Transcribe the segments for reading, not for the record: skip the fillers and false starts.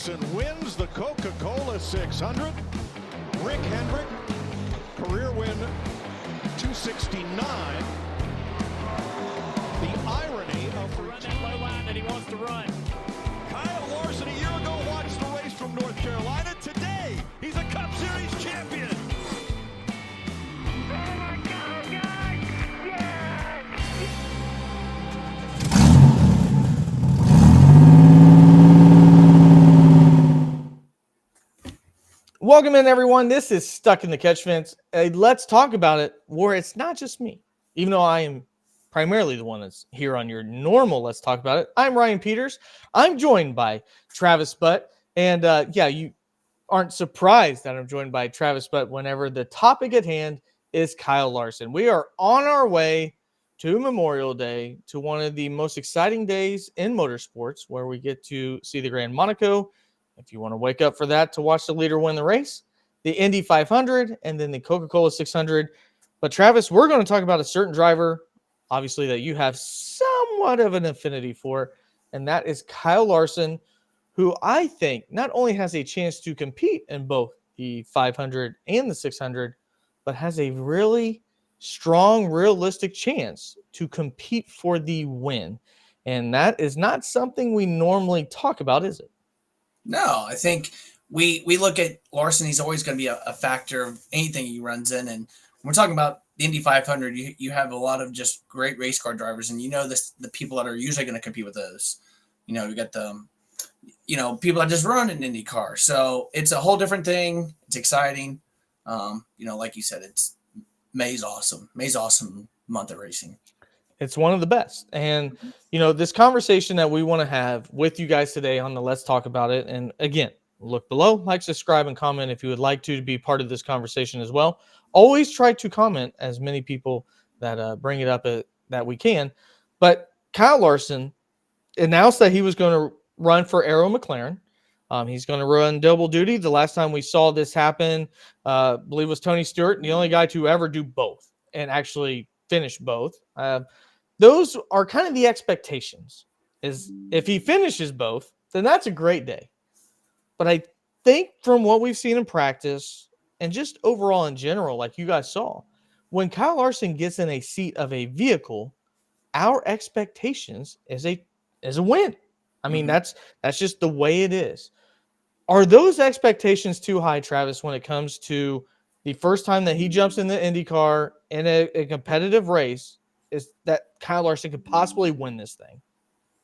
Larson wins the Coca-Cola 600. Rick Hendrick, career win 269. The irony of run that low line that he wants to run. Kyle Larson a year ago watched the race from North Carolina. Today, he's a Cup Series champion. Oh my God, guys! Yes! Welcome in, everyone. This is Stuck in the Catch Fence. Let's talk about it where it's not just me. Even though I am primarily the one that's here on your normal Let's Talk About It. I'm Ryan Peters. I'm joined by Travis Butt. And you aren't surprised that I'm joined by Travis Butt whenever the topic at hand is Kyle Larson. We are on our way to Memorial Day, to one of the most exciting days in motorsports, where we get to see the Grand Monaco. If you want to wake up for that to watch the leader win the race, the Indy 500, and then the Coca-Cola 600. But Travis, we're going to talk about a certain driver, obviously, that you have somewhat of an affinity for, and that is Kyle Larson, who I think not only has a chance to compete in both the 500 and the 600, but has a really strong, realistic chance to compete for the win. And that is not something we normally talk about, is it? No, I think we look at Larson. He's always going to be a factor of anything he runs in. And when we're talking about the Indy 500, you have a lot of just great race car drivers, and the people that are usually going to compete with those. You got the people that just run an Indy car. So it's a whole different thing. It's exciting. Like you said, May's awesome. May's awesome month of racing. It's one of the best. And, this conversation that we want to have with you guys today on the Let's Talk About It. And again, look below, like, subscribe, and comment if you would like to be part of this conversation as well. Always try to comment as many people that bring it up that we can. But Kyle Larson announced that he was going to run for Arrow McLaren. He's going to run double duty. The last time we saw this happen, I believe, was Tony Stewart, the only guy to ever do both and actually finish both. Those are kind of the expectations. Is if he finishes both, then that's a great day. But I think from what we've seen in practice and just overall in general, like you guys saw, when Kyle Larson gets in a seat of a vehicle, our expectations is a win. I mean, that's just the way it is. Are those expectations too high, Travis, when it comes to the first time that he jumps in the Indy car in a competitive race, is that Kyle Larson could possibly win this thing?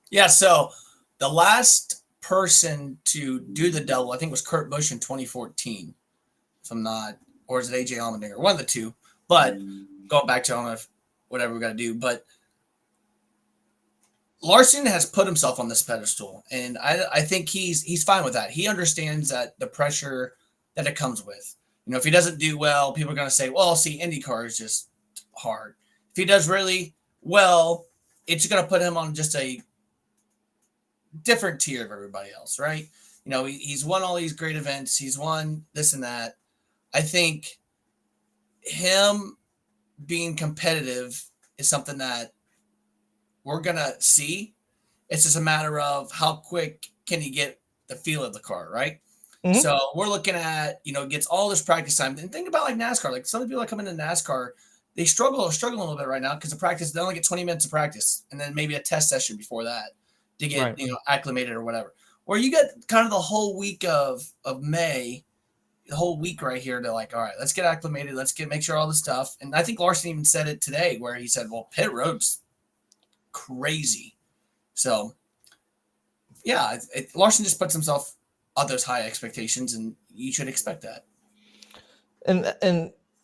Yeah, so the last person to do the double, I think, was Kurt Busch in 2014. If I'm not, or is it AJ Allmendinger? One of the two. But going back to whatever we got to do. But Larson has put himself on this pedestal, and I think he's fine with that. He understands that the pressure that it comes with. If he doesn't do well, people are going to say, well, see, IndyCar is just hard. If he does really well, it's going to put him on just a different tier of everybody else, right? He's won all these great events. He's won this and that. I think him being competitive is something that we're going to see. It's just a matter of how quick can he get the feel of the car, right? Mm-hmm. So we're looking at, gets all this practice time. And think about like NASCAR. Like some of the people that come into NASCAR, they struggle a little bit right now because they only get 20 minutes of practice and then maybe a test session before that to get, acclimated or whatever. Or you get kind of the whole week of May, the whole week right here to like, all right, let's get acclimated. Let's make sure all this stuff. And I think Larson even said it today where he said, well, pit road's crazy. So yeah, Larson just puts himself on those high expectations, and you should expect that. And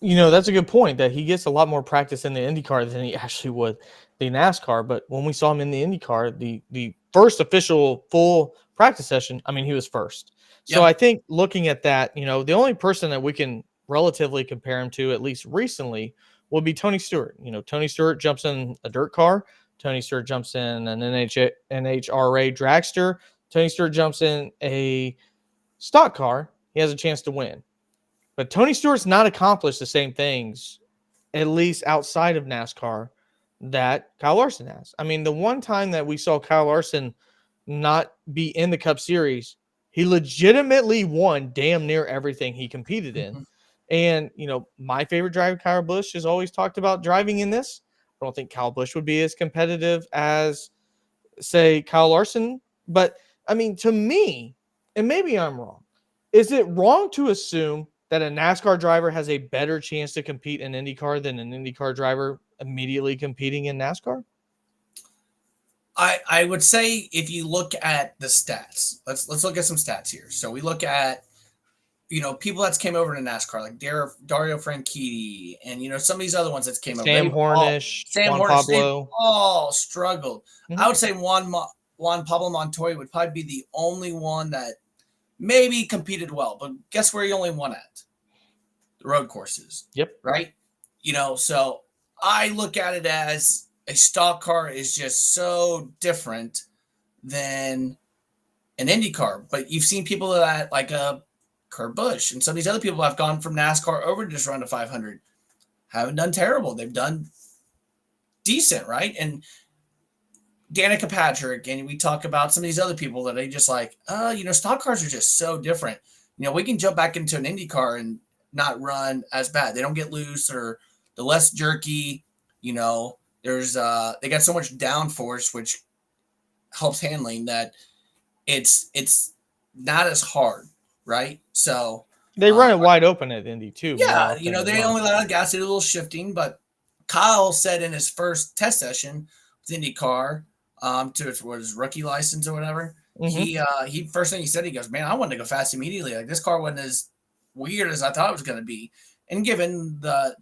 that's a good point, that he gets a lot more practice in the IndyCar than he actually would the NASCAR. But when we saw him in the IndyCar, the first official full practice session, I mean, he was first. So I think looking at that, the only person that we can relatively compare him to, at least recently, would be Tony Stewart. Tony Stewart jumps in a dirt car. Tony Stewart jumps in an NHRA dragster. Tony Stewart jumps in a stock car. He has a chance to win. But Tony Stewart's not accomplished the same things, at least outside of NASCAR, that Kyle Larson has. I mean, the one time that we saw Kyle Larson not be in the Cup Series, He legitimately won damn near everything he competed in. Mhm. And, my favorite driver, Kyle Busch, has always talked about driving in this. I don't think Kyle Busch would be as competitive as, say, Kyle Larson. But, I mean, to me, and maybe I'm wrong, is it wrong to assume that a NASCAR driver has a better chance to compete in IndyCar than an IndyCar driver immediately competing in NASCAR? I would say if you look at the stats, let's look at some stats here. So we look at people that's came over to NASCAR like Dario Franchitti and some of these other ones that came over. Sam Hornish, Sam Juan Hornish, they've Pablo. all struggled. I Mhm. would say Juan Pablo Montoya would probably be the only one that maybe competed well, but guess where he only won at? The road courses, Yep. right? So I look at it as a stock car is just so different than an Indy car. But you've seen people that like Kurt Busch and some of these other people have gone from NASCAR over to just run to 500. Haven't done terrible. They've done decent, right? And Danica Patrick, and we talk about some of these other people that they just like, stock cars are just so different. We can jump back into an Indy car and not run as bad. They don't get loose or the less jerky. There's they got so much downforce, which helps handling that it's not as hard, right? So They run it wide open at Indy too, more yeah, often than they not. only let out gas, did a little shifting, but Kyle said in his first test session with IndyCar, to his rookie license or whatever, Mhm. he first thing he said, he goes, "Man, I wanted to go fast immediately. Like this car wasn't as weird as I thought it was going to be." And given the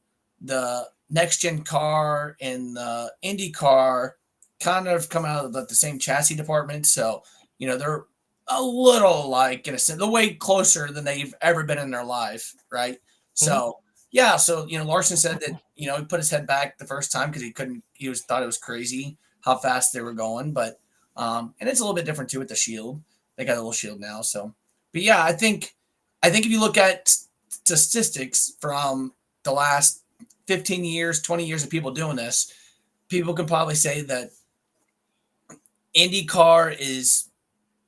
next gen car and the Indy car kind of come out of the same chassis department, so they're a little like in a sense, the way closer than they've ever been in their life, right? Mhm. So yeah, so Larson said that he put his head back the first time because he couldn't. Thought it was crazy how fast they were going, but and it's a little bit different too with the shield. They got a little shield now, so. But yeah, I think if you look at statistics from the last 15 years, 20 years of people doing this, people can probably say that IndyCar is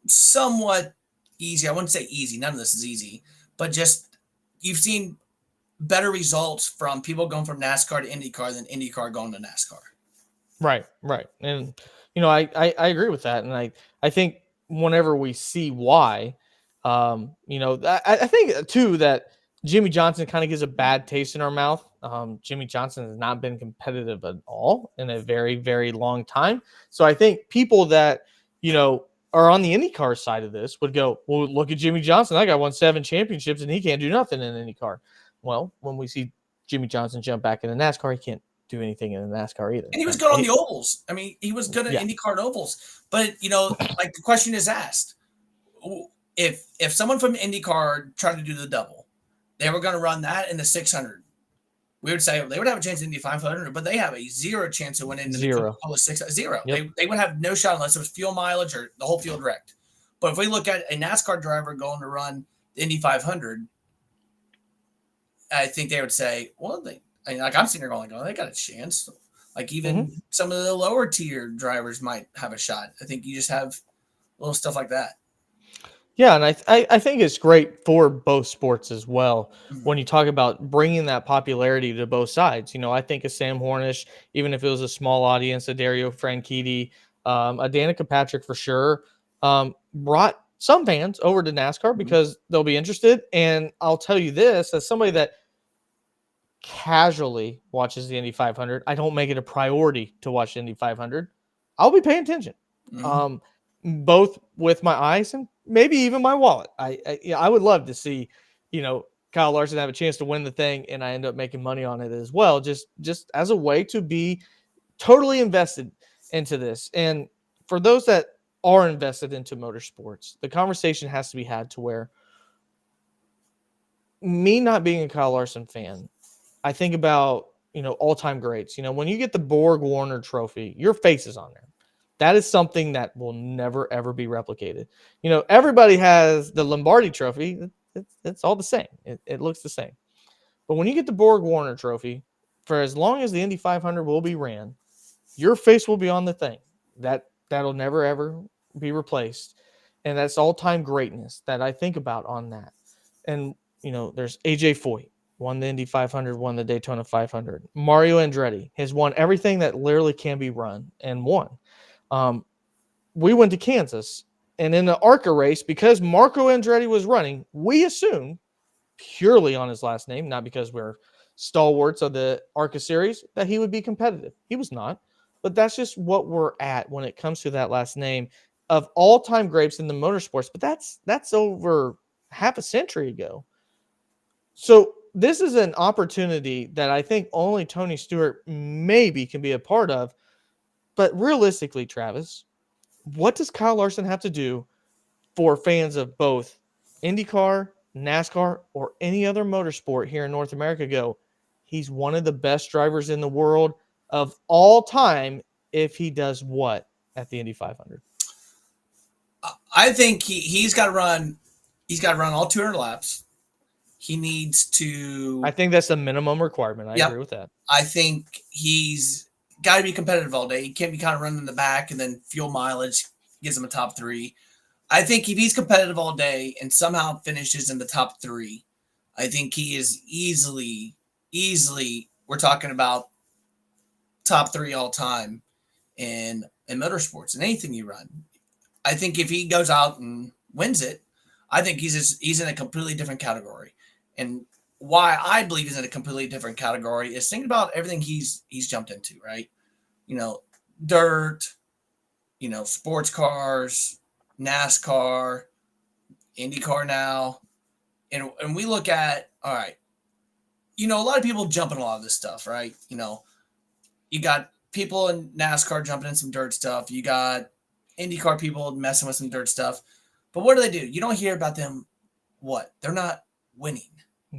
somewhat easy. I wouldn't say easy. None of this is easy, but just you've seen better results from people going from NASCAR to IndyCar than IndyCar going to NASCAR. Right, right. And I agree with that. And I think whenever we see why, I think too that Jimmy Johnson kind of gives a bad taste in our mouth. Jimmy Johnson has not been competitive at all in a very, very long time. So I think people that, are on the IndyCar side of this would go, well, look at Jimmy Johnson. That guy won 7 championships and he can't do nothing in IndyCar. Well, when we see Jimmy Johnson jump back into NASCAR, he can't do anything in the NASCAR either. And he was good on the ovals. I mean, he was good at Yeah. IndyCar and ovals. But like the question is asked: if someone from IndyCar tried to do the double, they were going to run that in the 600. We would say they would have a chance in the 500, but they have a 0 chance of winning the Zero. Coca-Cola 600. Zero. Yep. They would have no shot unless it was fuel mileage or the whole field wrecked. But if we look at a NASCAR driver going to run the Indy 500, I think they would say, well, like I'm sitting here going, oh, they got a chance. Like even some of the lower tier drivers might have a shot. I think you just have little stuff like that. Yeah, and I think it's great for both sports as well Mhm. when you talk about bringing that popularity to both sides. I think of Sam Hornish, even if it was a small audience, a Dario Franchitti, a Danica Patrick for sure, brought some fans over to NASCAR because they'll be interested. And I'll tell you this, as somebody that casually watches the Indy 500, I don't make it a priority to watch the Indy 500. I'll be paying attention. Mhm. Um, both with my eyes and maybe even my wallet. I would love to see, Kyle Larson have a chance to win the thing, and I end up making money on it as well, just as a way to be totally invested into this. And for those that are invested into motorsports, the conversation has to be had to where me not being a Kyle Larson fan, I think about, all-time greats. When you get the Borg Warner trophy, your face is on there. That is something that will never, ever be replicated. Everybody has the Lombardi trophy. It's all the same. It looks the same. But when you get the Borg Warner trophy, for as long as the Indy 500 will be ran, your face will be on the thing. That'll never, ever be replaced. And that's all-time greatness that I think about on that. And, there's AJ Foyt, won the Indy 500, won the Daytona 500. Mario Andretti has won everything that literally can be run and won. We went to Kansas, and in the ARCA race, because Marco Andretti was running, we assumed, purely on his last name, not because we're stalwarts of the ARCA series, that he would be competitive. He was not. But that's just what we're at when it comes to that last name of all-time greats in the motorsports. But that's over half a century ago. So this is an opportunity that I think only Tony Stewart maybe can be a part of. But realistically, Travis, what does Kyle Larson have to do for fans of both IndyCar, NASCAR, or any other motorsport here in North America go, he's one of the best drivers in the world of all time if he does what at the Indy 500? I think he's got to run. He's got to run all 200 laps. He needs to. I think that's the minimum requirement. I agree with that. I think he's got to be competitive all day. He can't be kind of running in the back and then fuel mileage gives him a top 3. I think if he's competitive all day and somehow finishes in the top 3, I think he is easily, we're talking about top 3 all time in motorsports and anything you run. I think if he goes out and wins it, I think he's in a completely different category. And why I believe he's in a completely different category is thinking about everything he's jumped into, right? Dirt, sports cars, NASCAR, IndyCar now. And we look at, all right, a lot of people jump in a lot of this stuff, right? You got people in NASCAR jumping in some dirt stuff. You got IndyCar people messing with some dirt stuff. But what do? You don't hear about them. What? They're not winning.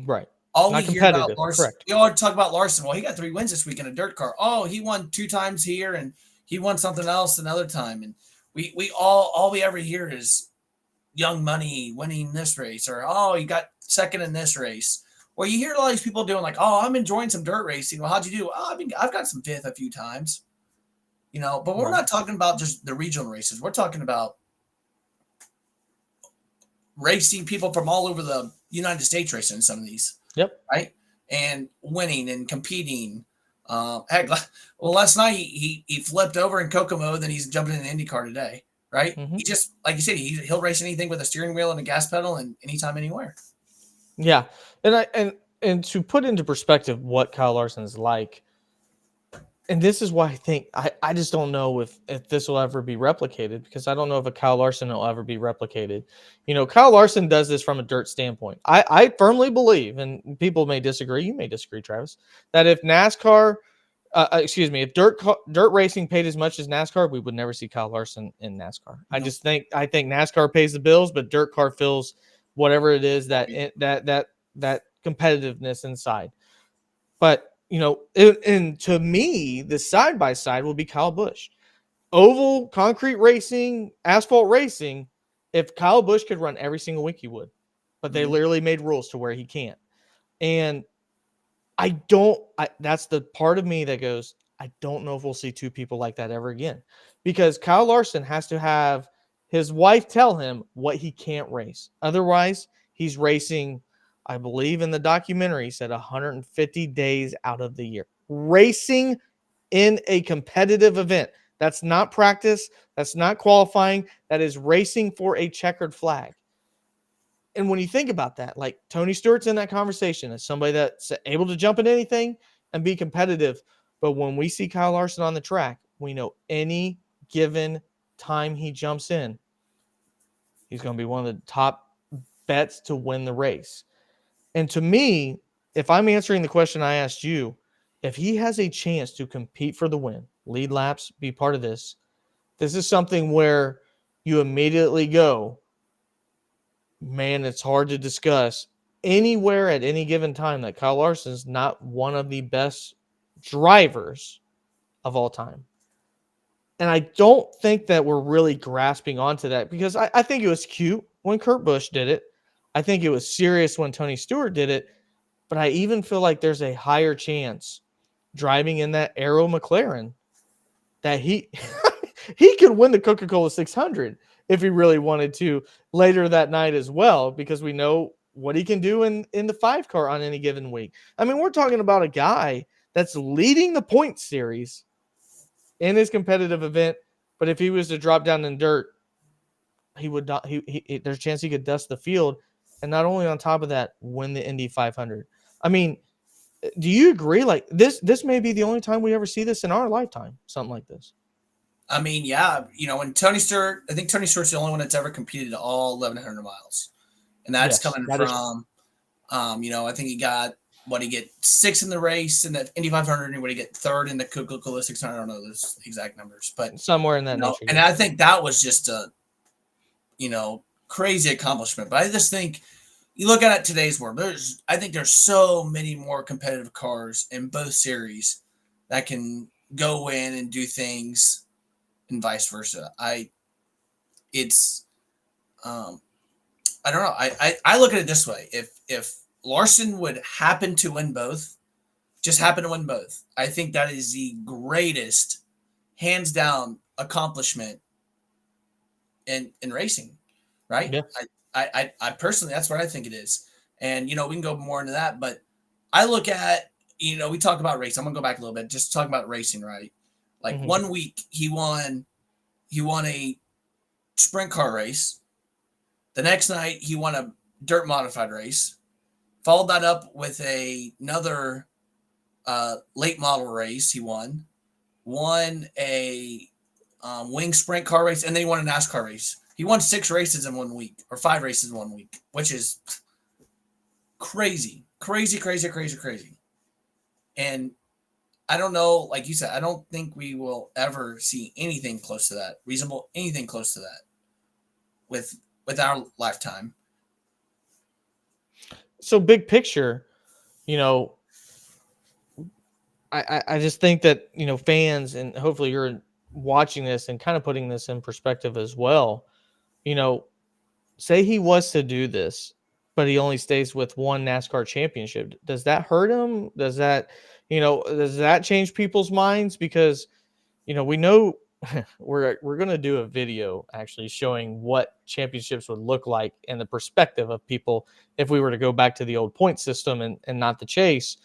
Right. All not we hear about Larson. Correct. We all talk about Larson. Well, he got 3 wins this week in a dirt car. Oh, he won 2 times here and he won something else another time. And we all we ever hear is Young Money winning this race, or oh, he got second in this race. Or you hear a lot of these people doing like, oh, I'm enjoying some dirt racing. Well, how'd you do? Oh, I've got some fifth a few times. But we're not talking about just the regional races. We're talking about racing people from all over the United States racing in some of these. Yep. Right. And winning and competing. Heck, well, last night he flipped over in Kokomo, then he's jumping in an IndyCar today. Right. Mm-hmm. He just, like you said, he'll race anything with a steering wheel and a gas pedal and anytime, anywhere. Yeah. And to put into perspective what Kyle Larson is like, and this is why I think I just don't know if this will ever be replicated, because I don't know if a Kyle Larson will ever be replicated. Kyle Larson does this from a dirt standpoint. I firmly believe, and people may disagree, you may disagree, Travis, that if NASCAR, if dirt racing paid as much as NASCAR, we would never see Kyle Larson in NASCAR. No. I think NASCAR pays the bills, but dirt car fills whatever it is that competitiveness inside. But and to me, the side by side will be Kyle Busch. Oval, concrete racing, asphalt racing. If Kyle Busch could run every single week, he would. But they literally made rules to where he can't. And that's the part of me that goes, I don't know if we'll see 2 people like that ever again. Because Kyle Larson has to have his wife tell him what he can't race. Otherwise, he's racing, I believe in the documentary, said 150 days out of the year. Racing in a competitive event. That's not practice. That's not qualifying. That is racing for a checkered flag. And when you think about that, like Tony Stewart's in that conversation as somebody that's able to jump in anything and be competitive. But when we see Kyle Larson on the track, we know any given time he jumps in, he's going to be one of the top bets to win the race. And to me, if I'm answering the question I asked you, if he has a chance to compete for the win, lead laps, be part of this is something where you immediately go, man, it's hard to discuss anywhere at any given time that Kyle Larson is not one of the best drivers of all time. And I don't think that we're really grasping onto that, because I think it was cute when Kurt Busch did it. I think it was serious when Tony Stewart did it, but I even feel like there's a higher chance driving in that Arrow McLaren that he could win the Coca-Cola 600 if he really wanted to later that night as well, because we know what he can do in the 5 car on any given week. I mean, we're talking about a guy that's leading the point series in his competitive event, but if he was to drop down in dirt, he would not. There's a chance he could dust the field, and not only on top of that, win the Indy 500. I mean, do you agree? Like this may be the only time we ever see this in our lifetime, something like this. I mean, yeah, when Tony Stewart, I think Tony Stewart's the only one that's ever competed all 1,100 miles, and that's Yes, coming that is from, I think he got he get 6 in the race in the Indy 500, and what he get 3rd in the Coca-Cola 600. I don't know those exact numbers, but somewhere in that nature. and I think that was just a, crazy accomplishment. But I just think you look at it today's world. I think there's so many more competitive cars in both series that can go in and do things, and vice versa. I don't know. I look at it this way. If Larson would happen to win both, just happen to win both, I think that is the greatest, hands down, accomplishment in racing, right? Yeah. I personally, that's what I think it is. And, we can go more into that, but I look at, we talk about racing. I'm going to go back a little bit, just talk about racing, right? Like 1 week he won a sprint car race. The next night he won a dirt modified race, followed that up with another late model race. He won a wing sprint car race, and then he won a NASCAR race. He won 6 races in 1 week, or 5 races in 1 week, which is crazy. And I don't know, like you said, I don't think we will ever see anything close to that, anything close to that with our lifetime. So big picture, I just think that, fans, and hopefully you're watching this and kind of putting this in perspective as well. Say he was to do this, but he only stays with 1 NASCAR championship. Does that hurt him? Does that change people's minds? Because, we know we're going to do a video actually showing what championships would look like in the perspective of people if we were to go back to the old point system and not the chase.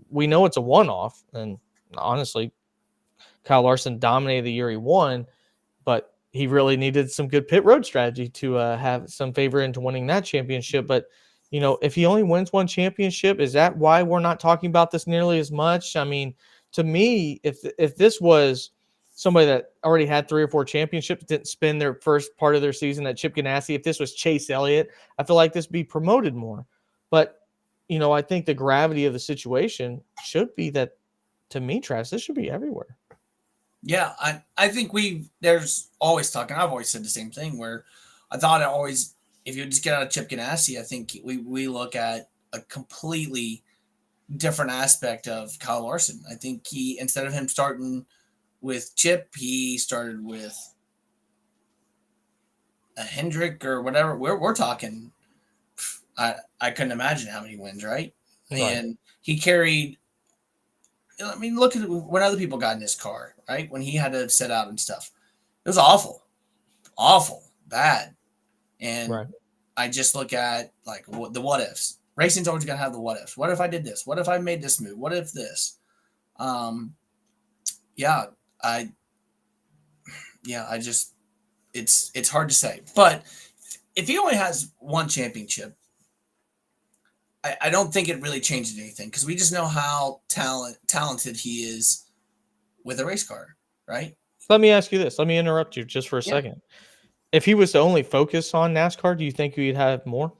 We know it's a one-off, and honestly, Kyle Larson dominated the year he won, but he really needed some good pit road strategy to have some favor into winning that championship. But, if he only wins 1 championship, is that why we're not talking about this nearly as much? I mean, to me, if this was somebody that already had 3 or 4 championships, didn't spend their first part of their season at Chip Ganassi, if this was Chase Elliott, I feel like this would be promoted more. But, I think the gravity of the situation should be that, to me, Travis, this should be everywhere. Yeah, I think there's always talking. I've always said the same thing, where I thought if you just get out of Chip Ganassi, I think we look at a completely different aspect of Kyle Larson. I think instead of him starting with Chip, he started with a Hendrick or whatever. We're talking. I couldn't imagine how many wins, right? And he carried. I mean, look at when other people got in his car, right? When he had to set out and stuff. It was awful, bad. And I just look at like the what ifs. Racing's always got to have the what ifs. What if I did this? What if I made this move? What if this? It's hard to say. But if he only has 1 championship, I don't think it really changes anything, because we just know how talented he is with a race car, right? Let me ask you this. Let me interrupt you just for a second. If he was to only focus on NASCAR, do you think he'd have more?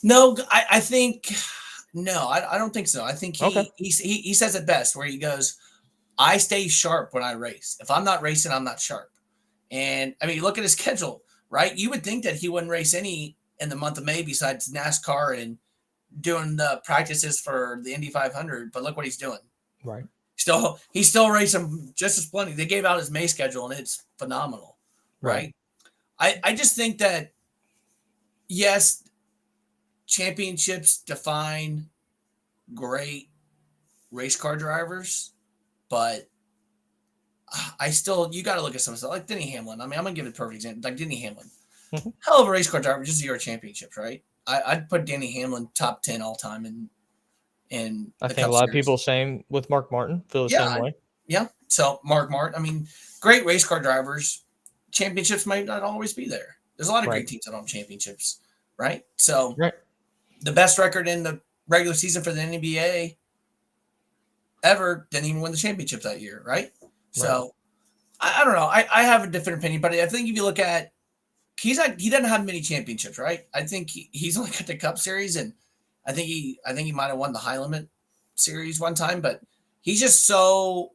No, I think no. I don't think so. I think he says it best, where he goes, "I stay sharp when I race. If I'm not racing, I'm not sharp." And I mean, look at his schedule, right? You would think that he wouldn't race any in the month of May besides NASCAR and doing the practices for the Indy 500, but look what he's doing. Right. He's still racing just as plenty. They gave out his May schedule, and it's phenomenal, right? I just think that, yes, championships define great race car drivers, but you got to look at some stuff like Denny Hamlin. I mean, I'm gonna give it a perfect example, like Denny Hamlin, Mhm. hell of a race car driver, just 0 championships, right? I'd put Denny Hamlin top 10 all time in I the think a Cup lot of Series. people same with Mark Martin feel the Yeah, same way. yeah. So Mark Martin, I mean, great race car drivers. Championships might not always be there. There's a lot of Right. great teams that don't have championships, right? So Right. the best record in the regular season for the NBA ever didn't even win the championship that year, right? Right. So I don't know. I have a different opinion, but I think if you look at he doesn't have many championships, right? I think he's only got the Cup Series, and I think he might have won the high limit series one time, but he's just so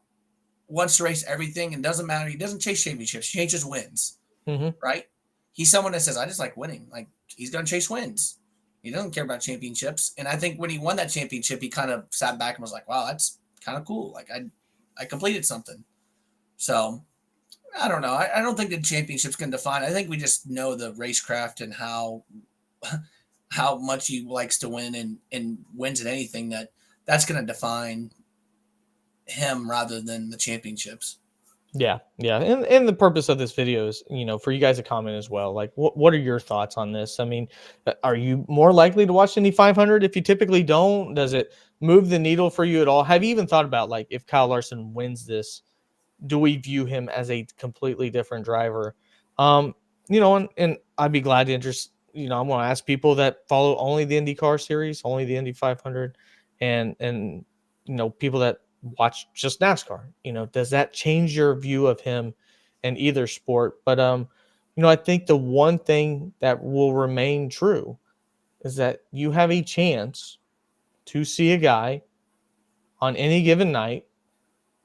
wants to race everything and doesn't matter. He doesn't chase championships. He chases wins, Mhm. right? He's someone that says, I just like winning. Like he's gonna chase wins. He doesn't care about championships. And I think when he won that championship, he kind of sat back and was like, wow, that's kind of cool. Like I completed something. So I don't know. I don't think the championships can define. I think we just know the racecraft and how much he likes to win and wins at anything that's going to define him rather than the championships. Yeah, yeah, and the purpose of this video is, for you guys to comment as well. Like, what are your thoughts on this? I mean, are you more likely to watch Indy 500 if you typically don't? Does it move the needle for you at all? Have you even thought about like if Kyle Larson wins this, do we view him as a completely different driver? Um, and I'd be glad to I'm going to ask people that follow only the IndyCar series, only the Indy 500, and people that watch just NASCAR. Does that change your view of him in either sport? But I think the one thing that will remain true is that you have a chance to see a guy on any given night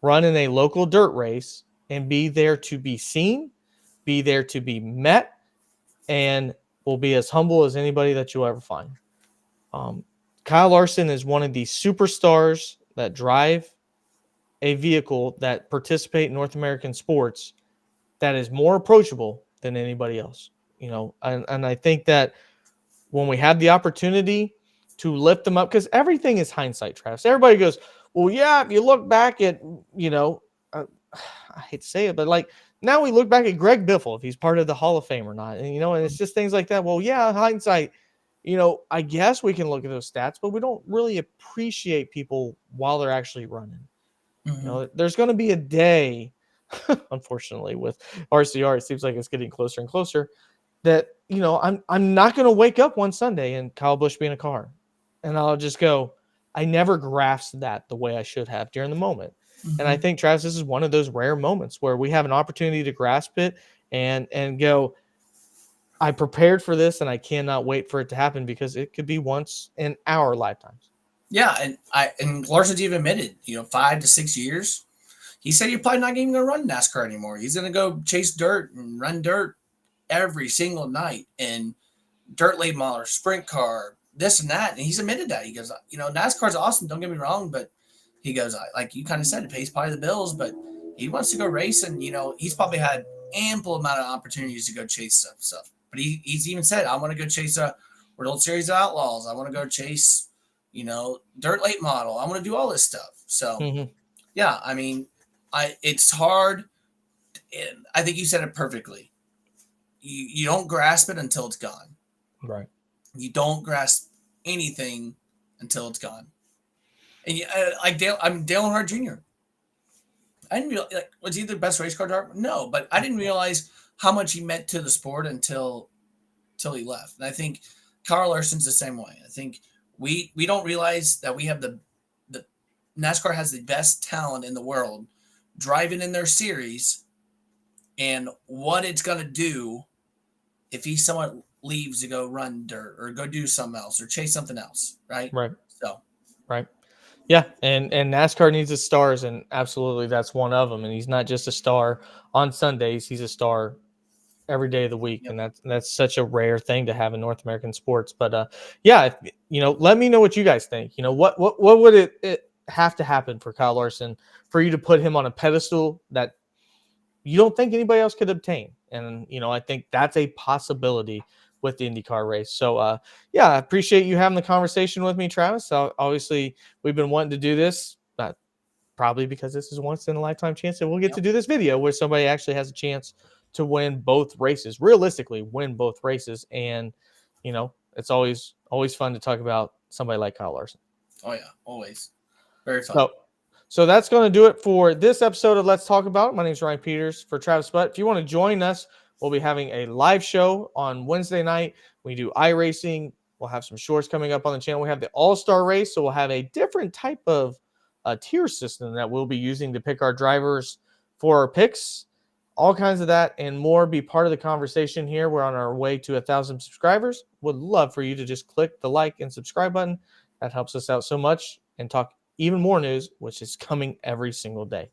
run in a local dirt race and be there to be seen, be there to be met, and will be as humble as anybody that you'll ever find. Um, Kyle Larson is one of the superstars that drive a vehicle that participate in North American sports that is more approachable than anybody else. And I think that when we have the opportunity to lift them up, because everything is hindsight, Travis. Everybody goes, well, yeah, if you look back at, uh, I hate to say it, but like now we look back at Greg Biffle, if he's part of the Hall of Fame or not. And it's just things like that. Well, yeah, hindsight, I guess we can look at those stats, but we don't really appreciate people while they're actually running. Mm-hmm. There's going to be a day, unfortunately, with RCR, it seems like it's getting closer and closer, that I'm not going to wake up one Sunday and Kyle Busch be in a car, and I'll just go, I never grasped that the way I should have during the moment. And I Mm-hmm. think, Travis, this is one of those rare moments where we have an opportunity to grasp it and go, I prepared for this and I cannot wait for it to happen because it could be once in our lifetimes. Yeah, and Larson's even admitted, 5 to 6 years. He said you're probably not even going to run NASCAR anymore. He's going to go chase dirt and run dirt every single night and dirt late model, sprint car, this and that. And he's admitted that. He goes, NASCAR's awesome. Don't get me wrong, but he goes, like you kind of said, it pays probably the bills, but he wants to go race, and he's probably had ample amount of opportunities to go chase stuff. But he's even said, I want to go chase a World Series of Outlaws. I want to go chase, dirt late model. I want to do all this stuff. So Mm-hmm. yeah, I mean, it's hard. And I think you said it perfectly. You don't grasp it until it's gone. Right. You don't grasp anything until it's gone. And like Dale Earnhardt Jr. I didn't realize, like, was he the best race car driver? No, but I didn't realize how much he meant to the sport until he left. And I think Kyle Larson's the same way. I think we don't realize that we have the NASCAR has the best talent in the world driving in their series, and what it's gonna do if he somewhat leaves to go run dirt or go do something else or chase something else, right? Right. So Right. Yeah, and NASCAR needs its stars, and absolutely that's one of them. And he's not just a star on Sundays; he's a star every day of the week, yep. and that's such a rare thing to have in North American sports. But yeah, let me know what you guys think. What would it have to happen for Kyle Larson for you to put him on a pedestal that you don't think anybody else could obtain? And I think that's a possibility with the IndyCar race. So yeah, I appreciate you having the conversation with me, Travis. So obviously we've been wanting to do this. probably because this is once in a lifetime chance that we'll get to do this video where somebody actually has a chance to win both races, realistically win both races. And, you know, it's always fun to talk about somebody like Kyle Larson. Oh yeah, always. Very fun. So that's going to do it for this episode of Let's Talk About It. My name is Ryan Peters for Travis Butt. If you want to join us, we'll be having a live show on Wednesday night. We do iRacing. We'll have some shorts coming up on the channel. We have the All-Star race, so we'll have a different type of tier system that we'll be using to pick our drivers for our picks. All kinds of that and more. Be part of the conversation here. We're on our way to 1,000 subscribers. Would love for you to just click the like and subscribe button. That helps us out so much and talk even more news, which is coming every single day.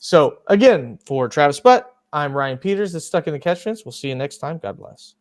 So again, for Travis Butt, I'm Ryan Peters. This is Stuck in the Catch Fence. We'll see you next time. God bless.